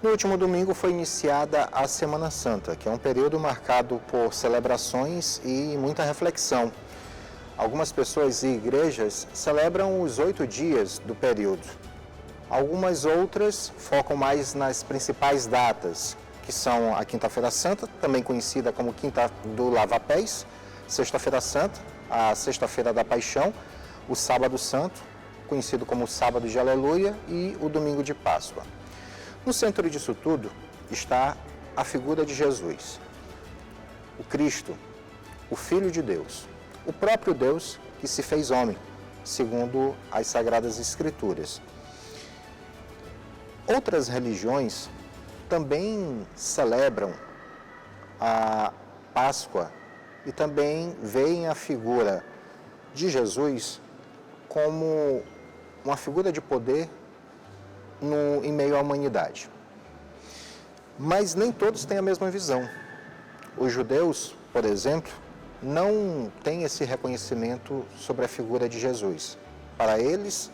No último domingo foi iniciada a Semana Santa, que é um período marcado por celebrações e muita reflexão. Algumas pessoas e igrejas celebram os 8 dias do período. Algumas outras focam mais nas principais datas, que são a Quinta-feira Santa, também conhecida como Quinta do Lava-Pés, Sexta-feira Santa, a Sexta-feira da Paixão, o Sábado Santo, conhecido como Sábado de Aleluia, e o Domingo de Páscoa. No centro disso tudo está a figura de Jesus, o Cristo, o Filho de Deus, o próprio Deus que se fez homem, segundo as Sagradas Escrituras. Outras religiões também celebram a Páscoa e também veem a figura de Jesus como uma figura de poder em meio à humanidade. Mas nem todos têm a mesma visão. Os judeus, por exemplo, não têm esse reconhecimento sobre a figura de Jesus. Para eles,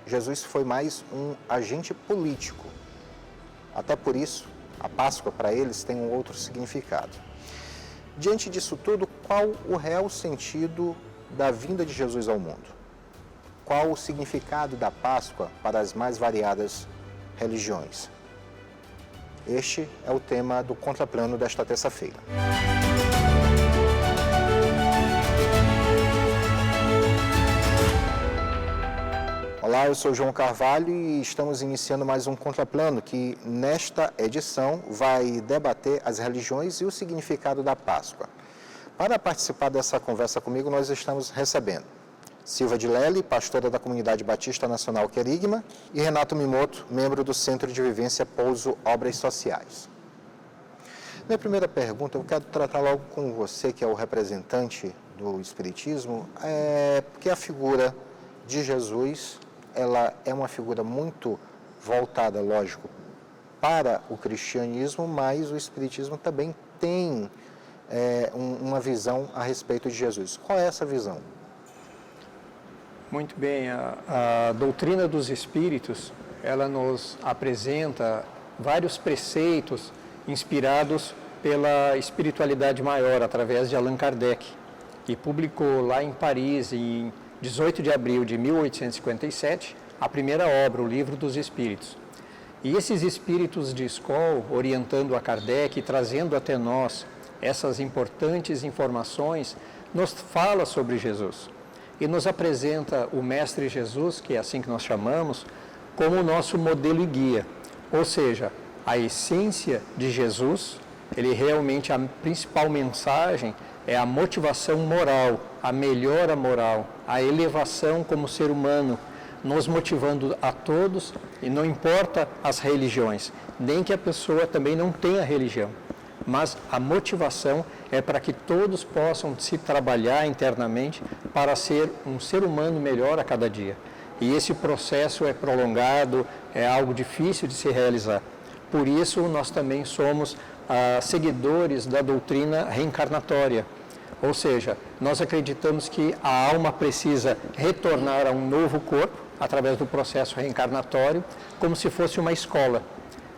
Jesus foi mais um agente político. Até por isso, a Páscoa para eles tem um outro significado. Diante disso tudo, qual o real sentido da vinda de Jesus ao mundo? Qual o significado da Páscoa para as mais variadas religiões? Este é o tema do Contraplano desta terça-feira. Olá, eu sou João Carvalho e estamos iniciando mais um Contraplano que, nesta edição, vai debater as religiões e o significado da Páscoa. Para participar dessa conversa comigo, nós estamos recebendo Silva de Lely, pastora da Comunidade Batista Nacional Querigma, e Renato Mimoto, membro do Centro de Vivência Pouso Obras Sociais. Minha primeira pergunta, eu quero tratar logo com você, que é o representante do Espiritismo, porque a figura de Jesus, ela é uma figura muito voltada, lógico, para o cristianismo, mas o Espiritismo também tem uma visão a respeito de Jesus. Qual é essa visão? Muito bem, a doutrina dos espíritos, ela nos apresenta vários preceitos inspirados pela espiritualidade maior, através de Allan Kardec, que publicou lá em Paris, em 18 de abril de 1857, a primeira obra, o Livro dos Espíritos. E esses espíritos de escola, orientando a Kardec e trazendo até nós essas importantes informações, nos fala sobre Jesus. E nos apresenta o Mestre Jesus, que é assim que nós chamamos, como o nosso modelo e guia. Ou seja, a essência de Jesus, ele realmente, a principal mensagem é a motivação moral, a melhora moral, a elevação como ser humano, nos motivando a todos, e não importa as religiões, nem que a pessoa também não tenha religião. Mas a motivação é para que todos possam se trabalhar internamente para ser um ser humano melhor a cada dia. E esse processo é prolongado, é algo difícil de se realizar. Por isso, nós também somos seguidores da doutrina reencarnatória. Ou seja, nós acreditamos que a alma precisa retornar a um novo corpo, através do processo reencarnatório, como se fosse uma escola,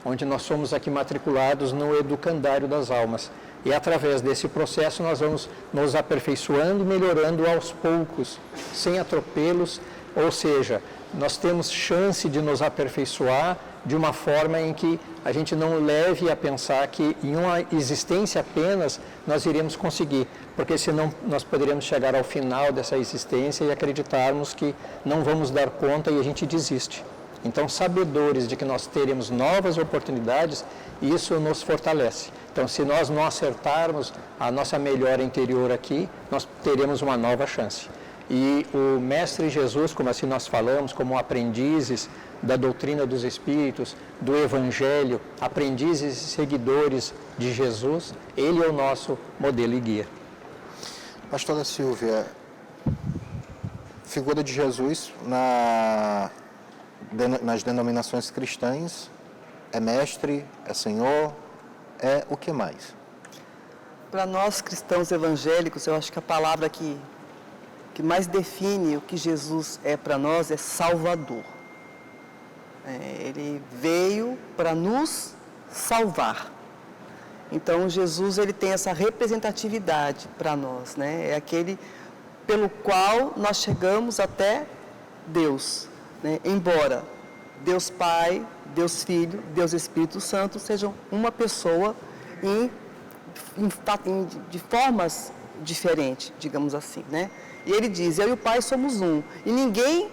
onde nós somos aqui matriculados no educandário das almas. E através desse processo nós vamos nos aperfeiçoando, melhorando aos poucos, sem atropelos, ou seja, nós temos chance de nos aperfeiçoar de uma forma em que a gente não leve a pensar que em uma existência apenas nós iremos conseguir, porque senão nós poderíamos chegar ao final dessa existência e acreditarmos que não vamos dar conta e a gente desiste. Então, sabedores de que nós teremos novas oportunidades, isso nos fortalece. Então, se nós não acertarmos a nossa melhora interior aqui, nós teremos uma nova chance. E o Mestre Jesus, como assim nós falamos, como aprendizes da doutrina dos Espíritos, do Evangelho, aprendizes e seguidores de Jesus, ele é o nosso modelo e guia. Pastora Silvia, figura de Jesus nas denominações cristãs é mestre, é senhor, é o que mais? Para nós cristãos evangélicos, eu acho que a palavra que mais define o que Jesus é para nós é Salvador. Ele veio para nos salvar. Então, Jesus ele tem essa representatividade para nós, né? É aquele pelo qual nós chegamos até Deus, né? Embora Deus Pai, Deus Filho, Deus Espírito Santo sejam uma pessoa de formas diferentes, digamos assim, né? E ele diz, eu e o Pai somos um, e ninguém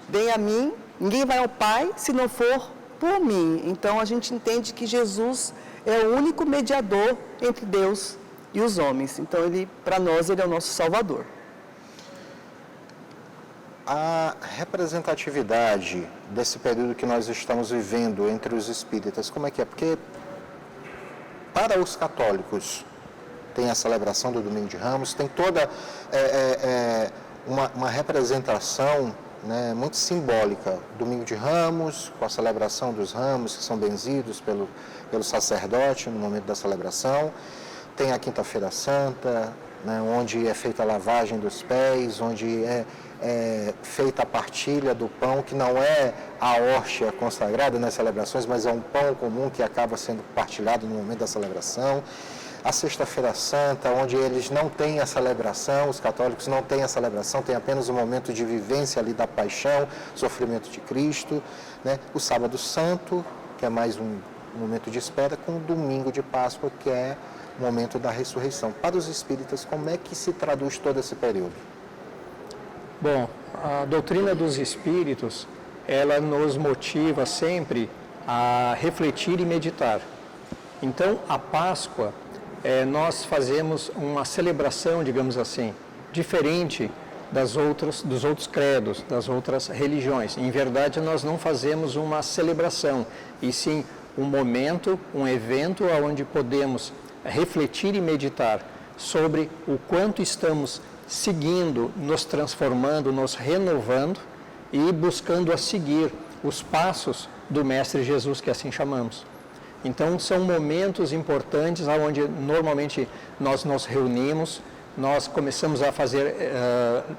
vem a mim, ninguém vai ao Pai se não for por mim. Então, a gente entende que Jesus é o único mediador entre Deus e os homens. Então, para nós, ele é o nosso Salvador. A representatividade desse período que nós estamos vivendo entre os espíritas, como é que é? Porque para os católicos tem a celebração do Domingo de Ramos, tem toda uma representação, né, muito simbólica. Domingo de Ramos, com a celebração dos ramos que são benzidos pelo sacerdote no momento da celebração. Tem a Quinta-feira Santa, né, onde é feita a lavagem dos pés, onde é feita a partilha do pão, que não é a hóstia consagrada nas celebrações, mas é um pão comum que acaba sendo partilhado no momento da celebração. A Sexta-feira Santa, onde eles não têm a celebração, os católicos não têm a celebração, tem apenas um momento de vivência ali da paixão, sofrimento de Cristo, né? O Sábado Santo, que é mais um momento de espera, com o Domingo de Páscoa, que é o momento da ressurreição. Para os espíritas, como é que se traduz todo esse período? Bom, a doutrina dos espíritos, ela nos motiva sempre a refletir e meditar. Então, a Páscoa, nós fazemos uma celebração, digamos assim, diferente dos outros credos, das outras religiões. Em verdade, nós não fazemos uma celebração, e sim um momento, um evento onde podemos refletir e meditar sobre o quanto estamos seguindo, nos transformando, nos renovando e buscando a seguir os passos do Mestre Jesus, que assim chamamos. Então, são momentos importantes onde normalmente nós nos reunimos, nós começamos a fazer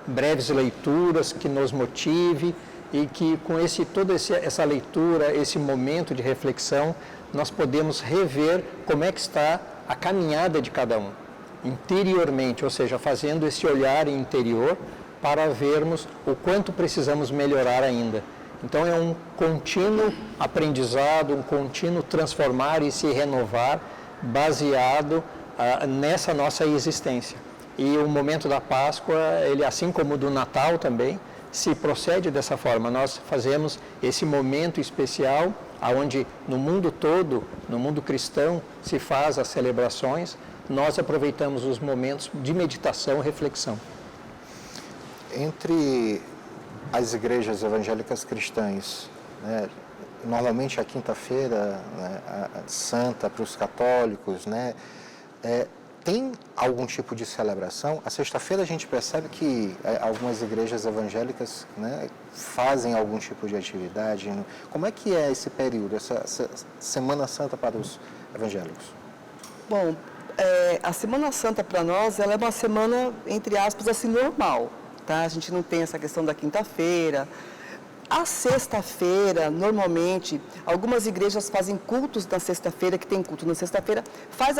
breves leituras que nos motive e que com toda essa leitura, esse momento de reflexão, nós podemos rever como é que está a caminhada de cada um, interiormente, ou seja, fazendo esse olhar interior para vermos o quanto precisamos melhorar ainda. Então é um contínuo aprendizado, um contínuo transformar e se renovar baseado nessa nossa existência. E o momento da Páscoa, ele, assim como o do Natal também, se procede dessa forma. Nós fazemos esse momento especial, onde no mundo todo, no mundo cristão, se faz as celebrações, nós aproveitamos os momentos de meditação e reflexão. Entre as igrejas evangélicas cristãs, né, normalmente a quinta-feira, né, santa para os católicos, né, tem algum tipo de celebração? A sexta-feira a gente percebe que algumas igrejas evangélicas, né, fazem algum tipo de atividade. Como é que é esse período, essa Semana Santa para os evangélicos? Bom, a Semana Santa para nós, ela é uma semana, entre aspas, assim, normal, tá? A gente não tem essa questão da quinta-feira. A sexta-feira, normalmente, algumas igrejas fazem cultos na sexta-feira, que tem culto na sexta-feira, faz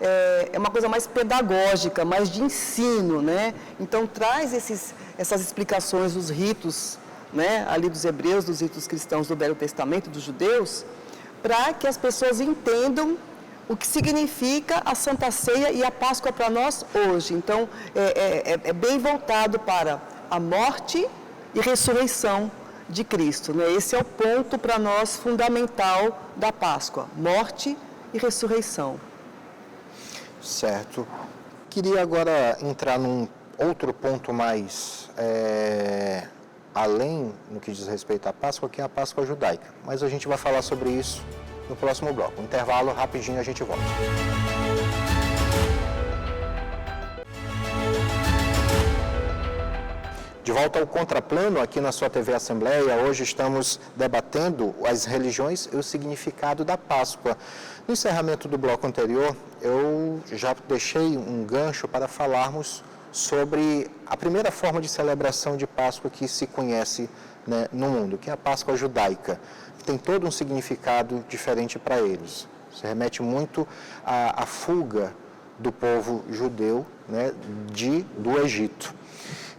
é uma coisa mais pedagógica, mais de ensino, né? Então, traz essas explicações dos ritos, né? Ali dos hebreus, dos ritos cristãos do Velho Testamento, dos judeus, para que as pessoas entendam o que significa a Santa Ceia e a Páscoa para nós hoje. Então, é bem voltado para a morte e ressurreição de Cristo, né? Esse é o ponto para nós fundamental da Páscoa, morte e ressurreição. Certo. Queria agora entrar num outro ponto mais além no que diz respeito à Páscoa, que é a Páscoa judaica. Mas a gente vai falar sobre isso no próximo bloco. Intervalo, rapidinho a gente volta. De volta ao Contraplano, aqui na sua TV Assembleia, hoje estamos debatendo as religiões e o significado da Páscoa. No encerramento do bloco anterior, eu já deixei um gancho para falarmos sobre a primeira forma de celebração de Páscoa que se conhece né, no mundo, que é a Páscoa judaica, que tem todo um significado diferente para eles. Se remete muito à fuga do povo judeu, né, do Egito.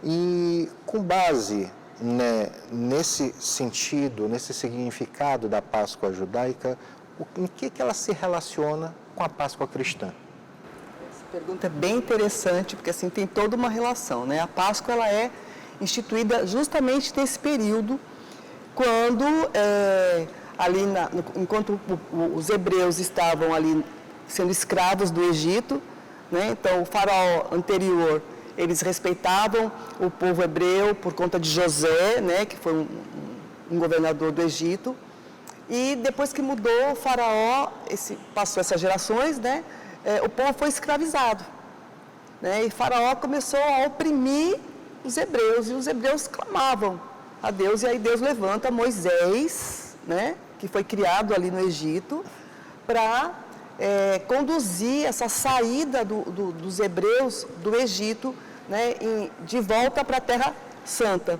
E com base, né, nesse sentido, nesse significado da Páscoa judaica, em que ela se relaciona com a Páscoa cristã? Essa pergunta é bem interessante, porque assim tem toda uma relação, né? A Páscoa ela é instituída justamente nesse período, quando ali enquanto os hebreus estavam ali sendo escravos do Egito, né? Então o faraó anterior, eles respeitavam o povo hebreu por conta de José, né? Que foi um governador do Egito. E depois que mudou o faraó, passou essas gerações, né? O povo foi escravizado, né? E faraó começou a oprimir os hebreus, e os hebreus clamavam a Deus, e aí Deus levanta Moisés, né? Que foi criado ali no Egito, para conduzir essa saída dos hebreus do Egito, né? De volta para a Terra Santa.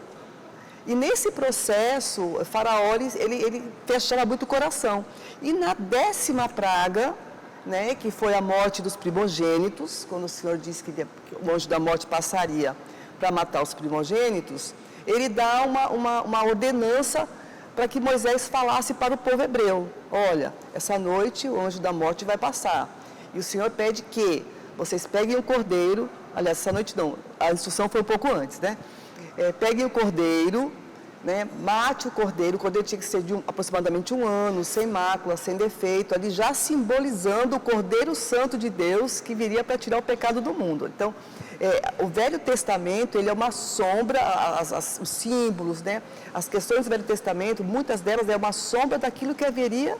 E nesse processo, o faraó, ele fechava muito o coração. E na 10ª praga, né, que foi a morte dos primogênitos, quando o Senhor disse que o anjo da morte passaria para matar os primogênitos, ele dá uma ordenança para que Moisés falasse para o povo hebreu: olha, essa noite o anjo da morte vai passar. E o Senhor pede que vocês peguem o cordeiro, aliás, essa noite não, a instrução foi um pouco antes, né? Peguem o cordeiro, né, mate o cordeiro tinha que ser de aproximadamente 1 ano, sem mácula, sem defeito, ali já simbolizando o Cordeiro Santo de Deus que viria para tirar o pecado do mundo. Então, o Velho Testamento, ele é uma sombra, os símbolos, né, as questões do Velho Testamento, muitas delas é uma sombra daquilo que haveria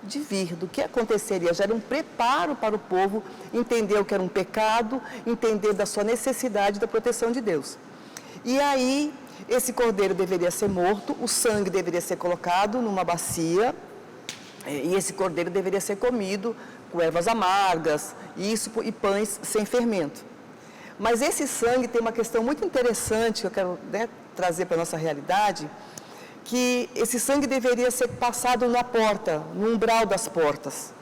de vir, do que aconteceria. Já era um preparo para o povo entender o que era um pecado, entender da sua necessidade da proteção de Deus. E aí, esse cordeiro deveria ser morto, o sangue deveria ser colocado numa bacia, e esse cordeiro deveria ser comido com ervas amargas, e pães sem fermento. Mas esse sangue tem uma questão muito interessante que eu quero, né, trazer para a nossa realidade, que esse sangue deveria ser passado na porta, no umbral das portas.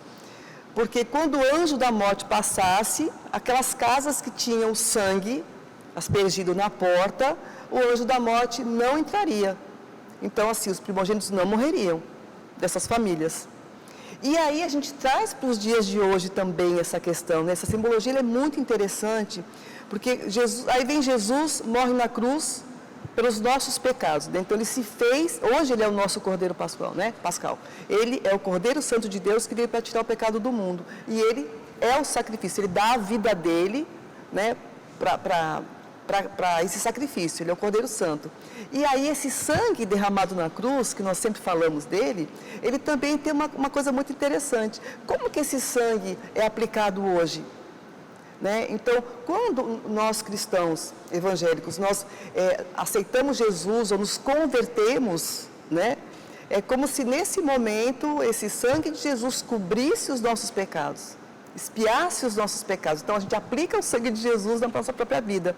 Porque quando o anjo da morte passasse, aquelas casas que tinham sangue aspergido na porta, o anjo da morte não entraria. Então, assim, os primogênitos não morreriam dessas famílias. E aí a gente traz para os dias de hoje também essa questão, né? Essa simbologia é muito interessante, porque aí vem Jesus, morre na cruz pelos nossos pecados, né? Então ele se fez, hoje ele é o nosso Cordeiro Pascal, né? Ele é o Cordeiro Santo de Deus que veio para tirar o pecado do mundo. E ele é o sacrifício, ele dá a vida dele, né, para esse sacrifício, ele é o Cordeiro Santo. E aí esse sangue derramado na cruz, que nós sempre falamos dele, ele também tem uma coisa muito interessante. Como que esse sangue é aplicado hoje? Né? Então, quando nós cristãos evangélicos, nós aceitamos Jesus ou nos convertemos, né? É como se nesse momento esse sangue de Jesus cobrisse os nossos pecados, expiasse os nossos pecados. Então a gente aplica o sangue de Jesus na nossa própria vida.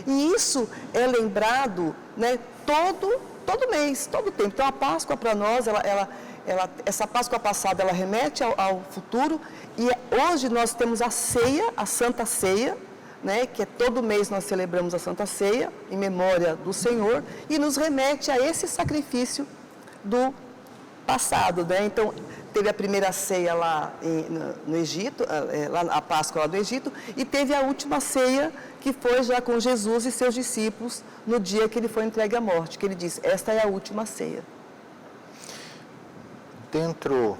E isso é lembrado, né, todo mês, todo tempo. Então a Páscoa para nós, essa Páscoa passada, ela remete ao futuro. E hoje nós temos a ceia, a Santa Ceia, né, que todo mês nós celebramos a Santa Ceia, em memória do Senhor, e nos remete a esse sacrifício do passado, né? Então, teve a primeira ceia lá no Egito, lá a Páscoa lá do Egito, e teve a última ceia, que foi já com Jesus e seus discípulos, no dia que ele foi entregue à morte, que ele disse: esta é a última ceia. Dentro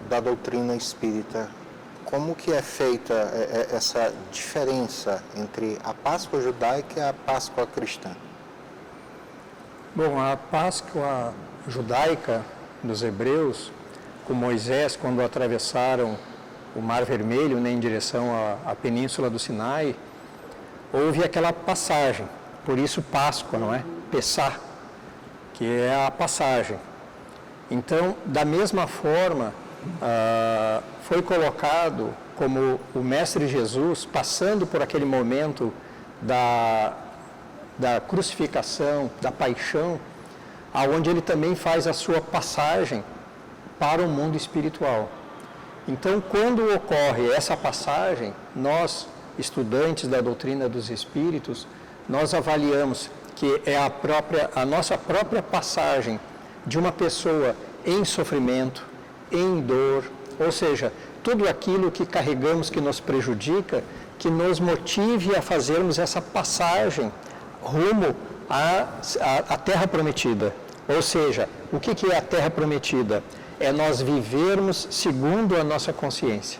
da doutrina espírita, como que é feita essa diferença entre a Páscoa judaica e a Páscoa cristã? Bom, a Páscoa judaica dos hebreus, com Moisés, quando atravessaram o Mar Vermelho, né, em direção à Península do Sinai, houve aquela passagem, por isso Páscoa, não é? Pessá, que é a passagem. Então, da mesma forma, foi colocado como o Mestre Jesus, passando por aquele momento da crucificação, da paixão, aonde ele também faz a sua passagem para o mundo espiritual. Então, quando ocorre essa passagem, nós, estudantes da doutrina dos Espíritos, nós avaliamos que é a nossa própria passagem de uma pessoa em sofrimento, em dor, ou seja, tudo aquilo que carregamos que nos prejudica, que nos motive a fazermos essa passagem rumo à Terra Prometida. Ou seja, o que é a Terra Prometida? É nós vivermos segundo a nossa consciência.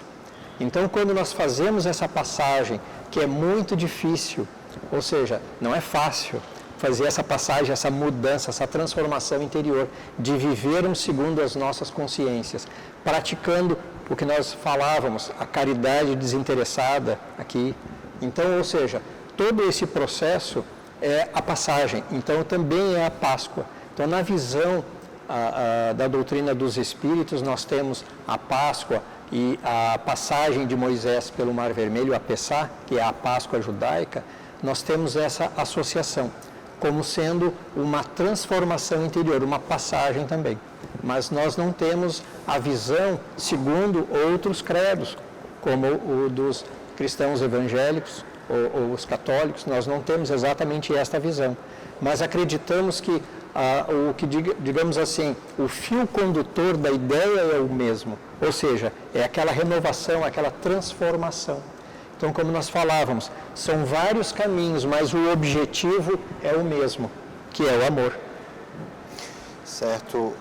Então, quando nós fazemos essa passagem, que é muito difícil, ou seja, não é fácil fazer essa passagem, essa mudança, essa transformação interior, de vivermos segundo as nossas consciências, praticando o que nós falávamos, a caridade desinteressada aqui. Então, ou seja, todo esse processo é a passagem, então também é a Páscoa. Então, na visão da doutrina dos Espíritos, nós temos a Páscoa e a passagem de Moisés pelo Mar Vermelho, a Pessá, que é a Páscoa judaica, nós temos essa associação, como sendo uma transformação interior, uma passagem também. Mas nós não temos a visão segundo outros credos, como o dos cristãos evangélicos ou os católicos, nós não temos exatamente esta visão. Mas acreditamos que digamos assim, o fio condutor da ideia é o mesmo, ou seja, é aquela renovação, aquela transformação. Então, como nós falávamos, são vários caminhos, mas o objetivo é o mesmo, que é o amor. Certo.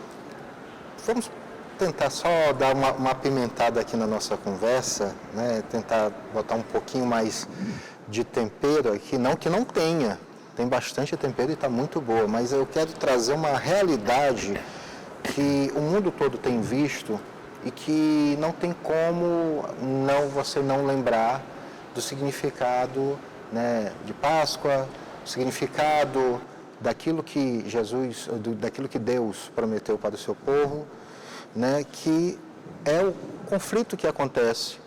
Vamos tentar só dar uma apimentada aqui na nossa conversa, né? Tentar botar um pouquinho mais de tempero aqui, não que não tenha. Tem bastante tempero e está muito boa, mas eu quero trazer uma realidade que o mundo todo tem visto e que não tem como você não lembrar do significado, né, de Páscoa, o significado daquilo que daquilo que Deus prometeu para o seu povo, né, que é o conflito que acontece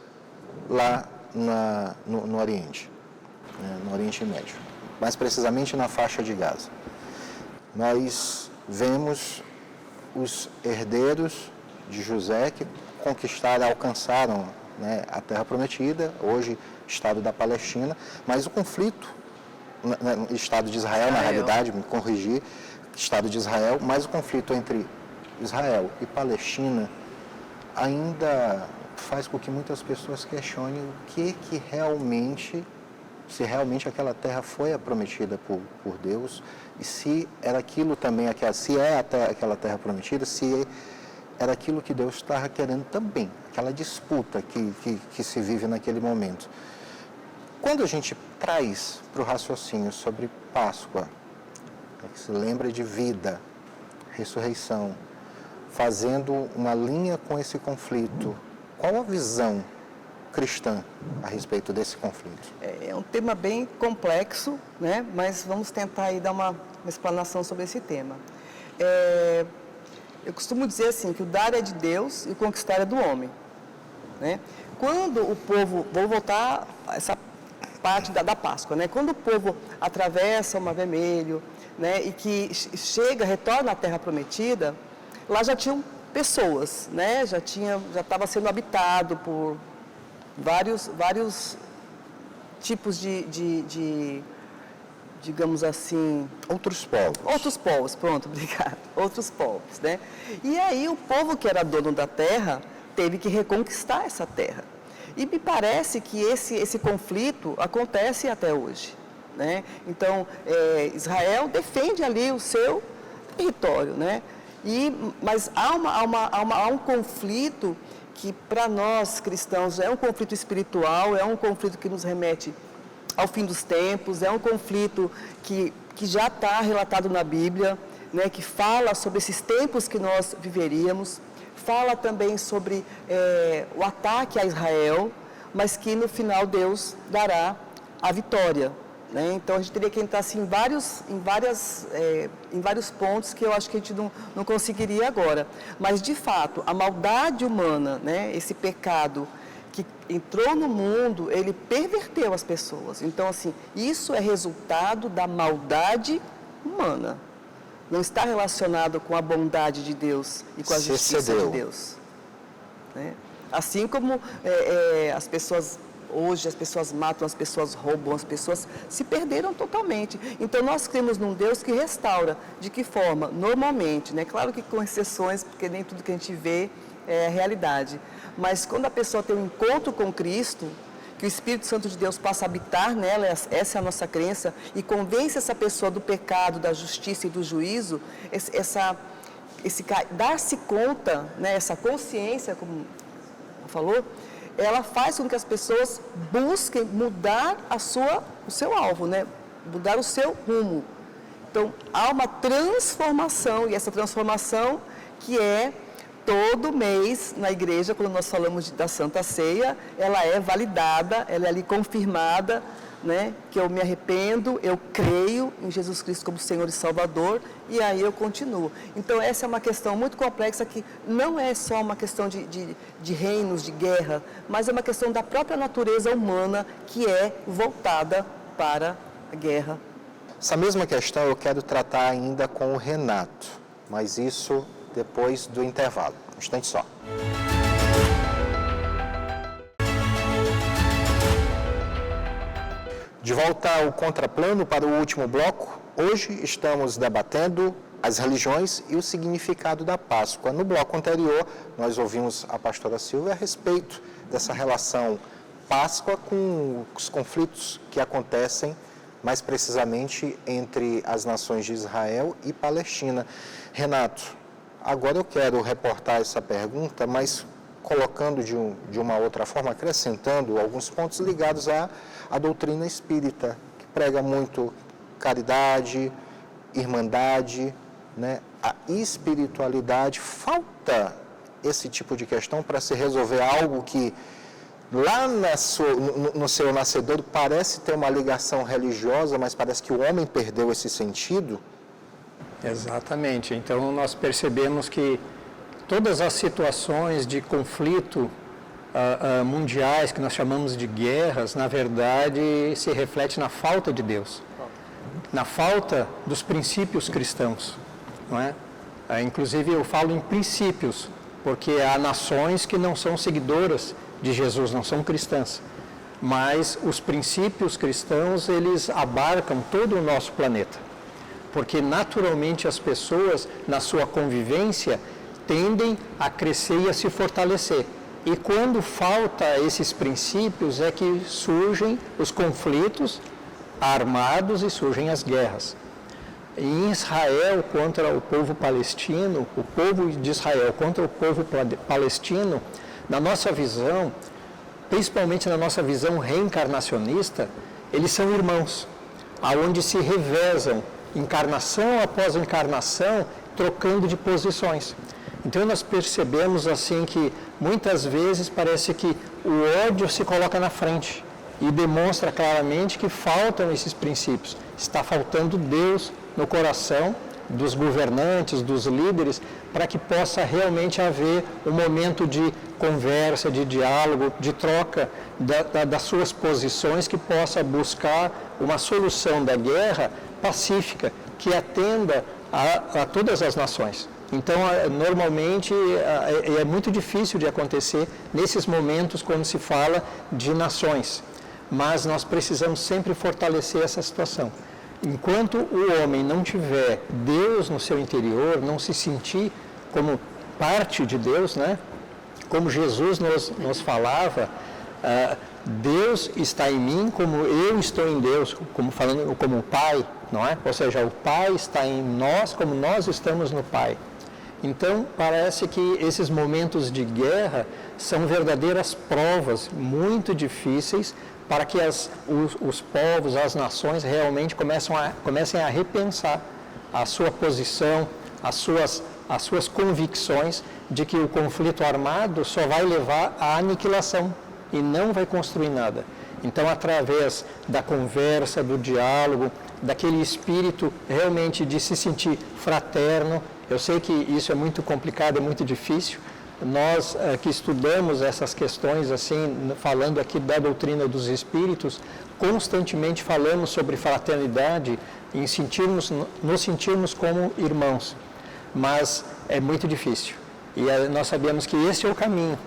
lá no Oriente, né, no Oriente Médio. Mais precisamente na faixa de Gaza. Nós vemos os herdeiros de José que conquistaram, alcançaram, né, a Terra Prometida, hoje Estado da Palestina, mas o conflito, Estado de Israel, na realidade, me corrigir, Estado de Israel, mas o conflito entre Israel e Palestina ainda faz com que muitas pessoas questionem o que realmente, se realmente aquela terra foi a prometida por Deus, e se era aquilo também, se é até aquela terra prometida, se era aquilo que Deus estava querendo também, aquela disputa que se vive naquele momento. Quando a gente traz para o raciocínio sobre Páscoa, que se lembra de vida, ressurreição, fazendo uma linha com esse conflito, qual a visão cristã a respeito desse conflito? É um tema bem complexo, né? Mas vamos tentar aí dar uma explanação sobre esse tema. Eu costumo dizer assim, que o dar é de Deus e o conquistar é do homem, né? Quando o povo, vou voltar a essa parte da Páscoa, né? Quando o povo atravessa o Mar Vermelho, né, e que retorna à Terra Prometida, lá já tinham pessoas, né? Já estava sendo habitado por vários tipos de, digamos assim... Outros povos. Outros povos, pronto, obrigado. Outros povos, né? E aí o povo que era dono da terra teve que reconquistar essa terra. E me parece que esse conflito acontece até hoje, né? Então, Israel defende ali o seu território, né? Mas há um conflito que para nós cristãos é um conflito espiritual, é um conflito que nos remete ao fim dos tempos, é um conflito que já está relatado na Bíblia, né, que fala sobre esses tempos que nós viveríamos, fala também sobre o ataque a Israel, mas que no final Deus dará a vitória, né? Então a gente teria que entrar assim, em vários pontos que eu acho que a gente não conseguiria agora. Mas de fato, a maldade humana, né, esse pecado que entrou no mundo, ele perverteu as pessoas. Então assim, isso é resultado da maldade humana, não está relacionado com a bondade de Deus e com a justiça de Deus. Né? Assim como as pessoas, hoje as pessoas matam, as pessoas roubam, as pessoas se perderam totalmente. Então nós cremos num Deus que restaura. De que forma? Normalmente, né? Claro que com exceções, porque nem tudo que a gente vê é a realidade. Mas quando a pessoa tem um encontro com Cristo, que o Espírito Santo de Deus passa a habitar nela, essa é a nossa crença, e convence essa pessoa do pecado, da justiça e do juízo, dar-se conta, né, essa consciência, como falou, ela faz com que as pessoas busquem mudar o seu alvo, né, mudar o seu rumo. Então, há uma transformação, e essa transformação que é todo mês na igreja, quando nós falamos da Santa Ceia, ela é validada, ela é ali confirmada, né, que eu me arrependo, eu creio em Jesus Cristo como Senhor e Salvador, e aí eu continuo. Então essa é uma questão muito complexa, que não é só uma questão de reinos, de guerra, mas é uma questão da própria natureza humana, que é voltada para a guerra. Essa mesma questão eu quero tratar ainda com o Renato, mas isso depois do intervalo. Um instante só. De volta ao contraplano para o último bloco, hoje estamos debatendo as religiões e o significado da Páscoa. No bloco anterior, nós ouvimos a pastora Silvia a respeito dessa relação Páscoa com os conflitos que acontecem, mais precisamente entre as nações de Israel e Palestina. Renato, agora eu quero reportar essa pergunta, mas colocando de uma outra forma, acrescentando alguns pontos ligados à doutrina espírita, que prega muito caridade, irmandade, né? A espiritualidade. Falta esse tipo de questão para se resolver algo que lá no seu nascedouro parece ter uma ligação religiosa, mas parece que o homem perdeu esse sentido? Exatamente. Então nós percebemos que todas as situações de conflito mundiais, que nós chamamos de guerras, na verdade se reflete na falta de Deus, na falta dos princípios cristãos, não é? Inclusive eu falo em princípios, porque há nações que não são seguidoras de Jesus, não são cristãs, mas os princípios cristãos, eles abarcam todo o nosso planeta, porque naturalmente as pessoas, na sua convivência, tendem a crescer e a se fortalecer. E quando falta esses princípios é que surgem os conflitos armados e surgem as guerras. Em Israel contra o povo palestino, o povo de Israel contra o povo palestino, na nossa visão, principalmente na nossa visão reencarnacionista, eles são irmãos, aonde se revezam, encarnação após encarnação, trocando de posições. Então nós percebemos assim que muitas vezes parece que o ódio se coloca na frente e demonstra claramente que faltam esses princípios. Está faltando Deus no coração dos governantes, dos líderes, para que possa realmente haver um momento de conversa, de diálogo, de troca das suas posições, que possa buscar uma solução da guerra pacífica, que atenda a todas as nações. Então, normalmente, é muito difícil de acontecer nesses momentos quando se fala de nações, mas nós precisamos sempre fortalecer essa situação. Enquanto o homem não tiver Deus no seu interior, não se sentir como parte de Deus, né? Como Jesus nos falava, Deus está em mim como eu estou em Deus, como o Pai, não é? Ou seja, o Pai está em nós como nós estamos no Pai. Então, parece que esses momentos de guerra são verdadeiras provas muito difíceis para que os povos, as nações realmente comecem a repensar a sua posição, as suas convicções de que o conflito armado só vai levar à aniquilação e não vai construir nada. Então, através da conversa, do diálogo, daquele espírito realmente de se sentir fraterno, eu sei que isso é muito complicado, é muito difícil. Nós que estudamos essas questões, assim, falando aqui da doutrina dos espíritos, constantemente falamos sobre fraternidade, em nos sentirmos como irmãos, mas é muito difícil. E nós sabemos que esse é o caminho.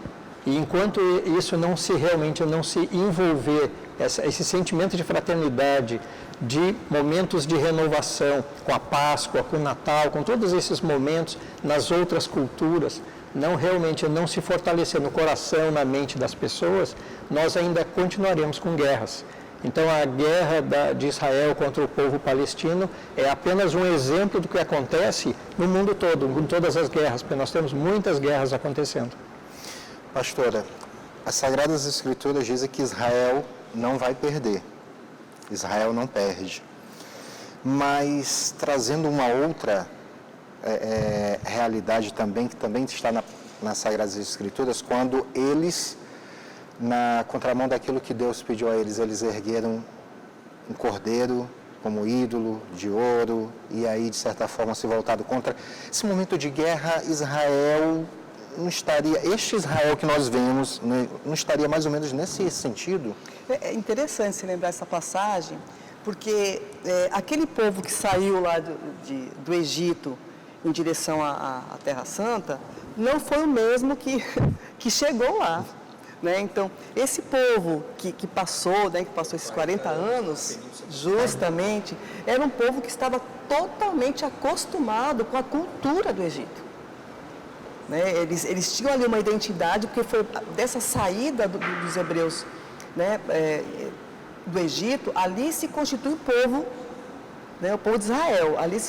E enquanto isso realmente não se envolver, esse sentimento de fraternidade, de momentos de renovação, com a Páscoa, com o Natal, com todos esses momentos nas outras culturas, não se fortalecer no coração, na mente das pessoas, nós ainda continuaremos com guerras. Então, a guerra de Israel contra o povo palestino é apenas um exemplo do que acontece no mundo todo, com todas as guerras, porque nós temos muitas guerras acontecendo. Pastora, as Sagradas Escrituras dizem que Israel não vai perder. Israel não perde. Mas, trazendo uma outra realidade também, que também está nas Sagradas Escrituras, quando eles, na contramão daquilo que Deus pediu a eles, eles ergueram um cordeiro como ídolo de ouro, e aí, de certa forma, se voltaram contra. Esse momento de guerra, Israel não estaria, este Israel que nós vemos, não estaria mais ou menos nesse sentido? É interessante se lembrar essa passagem, porque aquele povo que saiu lá do Egito em direção à Terra Santa, não foi o mesmo que chegou lá. Né? Então, esse povo que passou esses 40 anos, justamente, era um povo que estava totalmente acostumado com a cultura do Egito. Né? Eles tinham ali uma identidade, porque foi dessa saída dos hebreus, né, do Egito, ali se constitui o povo, né, o povo de Israel. Ali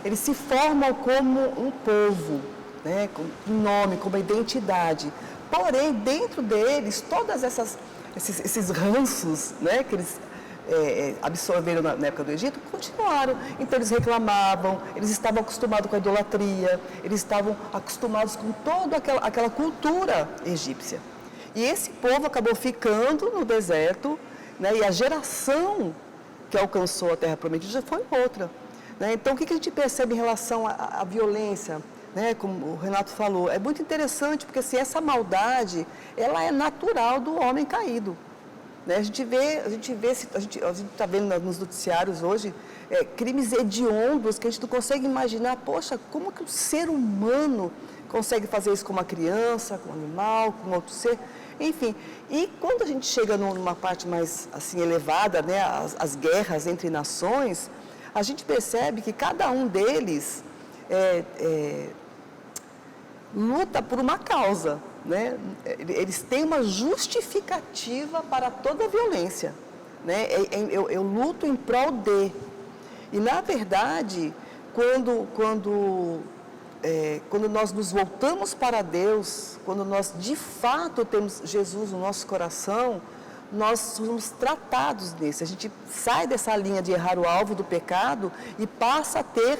eles se formam como um povo, né, com um nome, com uma identidade. Porém, dentro deles, todos esses ranços, né, que eles absorveram na época do Egito, continuaram. Então, eles reclamavam, eles estavam acostumados com a idolatria, eles estavam acostumados com toda aquela cultura egípcia. E esse povo acabou ficando no deserto, né, e a geração que alcançou a Terra Prometida já foi outra. Né? Então, o que a gente percebe em relação à violência? Né, como o Renato falou, é muito interessante, porque assim, essa maldade, ela é natural do homem caído. Né? A gente está vendo nos noticiários hoje crimes hediondos que a gente não consegue imaginar, poxa, como que o ser humano consegue fazer isso com uma criança, com um animal, com outro ser, enfim. E quando a gente chega numa parte mais assim elevada, né, as guerras entre nações, a gente percebe que cada um deles luta por uma causa, né? Eles têm uma justificativa para toda a violência, né? Eu luto em prol de. E, na verdade, quando nós nos voltamos para Deus, quando nós, de fato, temos Jesus no nosso coração, nós somos tratados nisso. A gente sai dessa linha de errar o alvo do pecado e passa a ter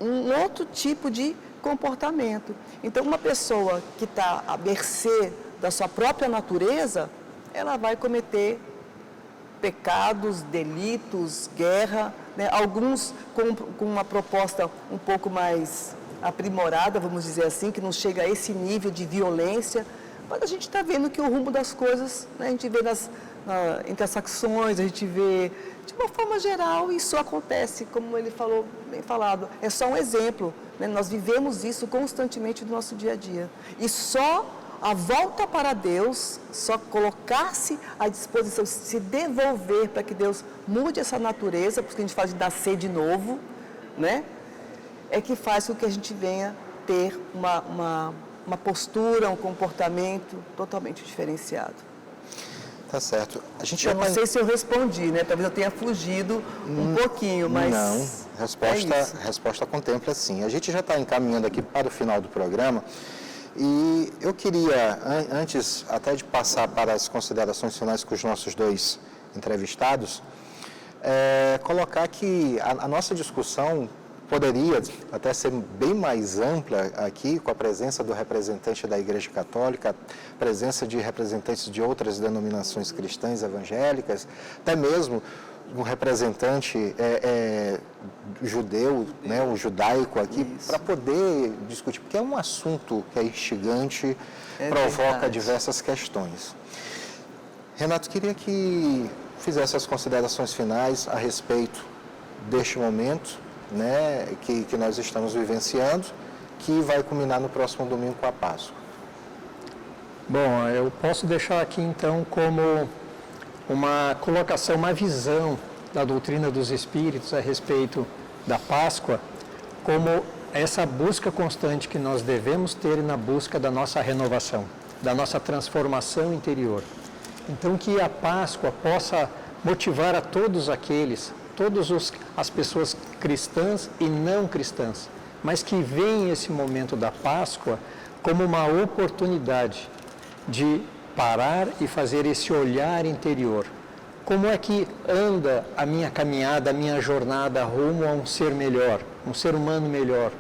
um outro tipo de comportamento. Então, uma pessoa que está à mercê da sua própria natureza, ela vai cometer pecados, delitos, guerra, né? Alguns com uma proposta um pouco mais aprimorada, vamos dizer assim, que não chega a esse nível de violência, mas a gente está vendo que o rumo das coisas, né? A gente vê entre as facções, a gente vê de uma forma geral, isso acontece, como ele falou, bem falado, é só um exemplo, né? Nós vivemos isso constantemente no nosso dia a dia. E só a volta para Deus, só colocar-se à disposição, se devolver para que Deus mude essa natureza, porque a gente fala de nascer de novo, né? É que faz com que a gente venha ter uma postura, um comportamento totalmente diferenciado. Tá certo. Eu não sei se eu respondi, né? Talvez eu tenha fugido um pouquinho, mas... Não, resposta contempla sim. A gente já está encaminhando aqui para o final do programa e eu queria, antes até de passar para as considerações finais com os nossos dois entrevistados, colocar que a nossa discussão poderia até ser bem mais ampla aqui, com a presença do representante da Igreja Católica, presença de representantes de outras denominações cristãs evangélicas, até mesmo um representante judeu, né, um judaico aqui, para poder discutir, porque é um assunto que é instigante, provoca diversas questões. Renato, queria que fizesse as considerações finais a respeito deste momento, né, que nós estamos vivenciando, que vai culminar no próximo domingo com a Páscoa? Bom, eu posso deixar aqui então como uma colocação, uma visão da doutrina dos Espíritos a respeito da Páscoa, como essa busca constante que nós devemos ter na busca da nossa renovação, da nossa transformação interior. Então, que a Páscoa possa motivar a todas as pessoas cristãs e não cristãs, mas que veem esse momento da Páscoa como uma oportunidade de parar e fazer esse olhar interior. Como é que anda a minha caminhada, a minha jornada rumo a um ser melhor, um ser humano melhor?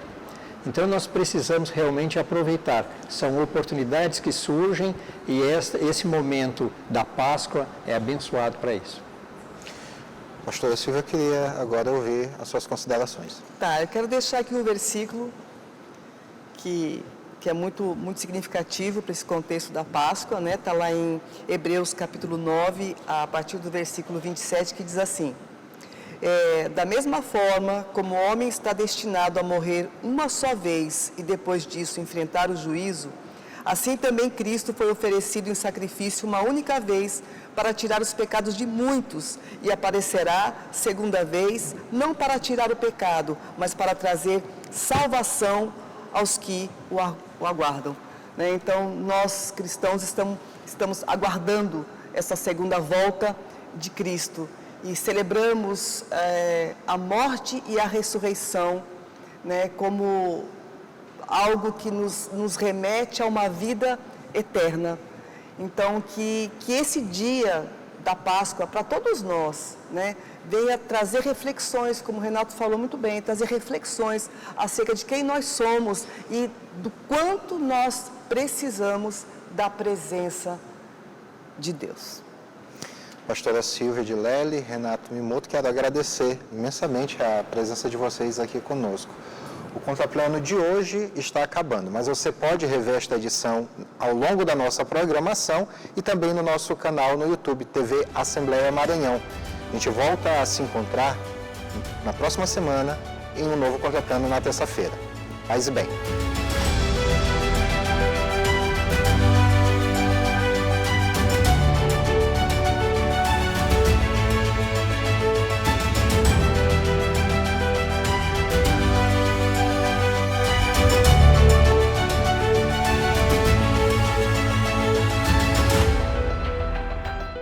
Então nós precisamos realmente aproveitar. São oportunidades que surgem e esse momento da Páscoa é abençoado para isso. Pastora Silvia, eu queria agora ouvir as suas considerações. Tá, eu quero deixar aqui um versículo que é muito significativo para esse contexto da Páscoa, né? Está lá em Hebreus capítulo 9, a partir do versículo 27, que diz assim: da mesma forma como o homem está destinado a morrer uma só vez e depois disso enfrentar o juízo, assim também Cristo foi oferecido em sacrifício uma única vez para tirar os pecados de muitos e aparecerá segunda vez, não para tirar o pecado, mas para trazer salvação aos que o aguardam. Né? Então, nós cristãos estamos aguardando essa segunda volta de Cristo e celebramos a morte e a ressurreição, né, como algo que nos remete a uma vida eterna. Então, que esse dia da Páscoa, para todos nós, né, venha trazer reflexões, como o Renato falou muito bem, trazer reflexões acerca de quem nós somos e do quanto nós precisamos da presença de Deus. Pastora Silvia de Lely, Renato Mimoto, quero agradecer imensamente a presença de vocês aqui conosco. O Contraplano de hoje está acabando, mas você pode rever esta edição ao longo da nossa programação e também no nosso canal no YouTube, TV Assembleia Maranhão. A gente volta a se encontrar na próxima semana em um novo Contraplano na terça-feira. Paz e bem.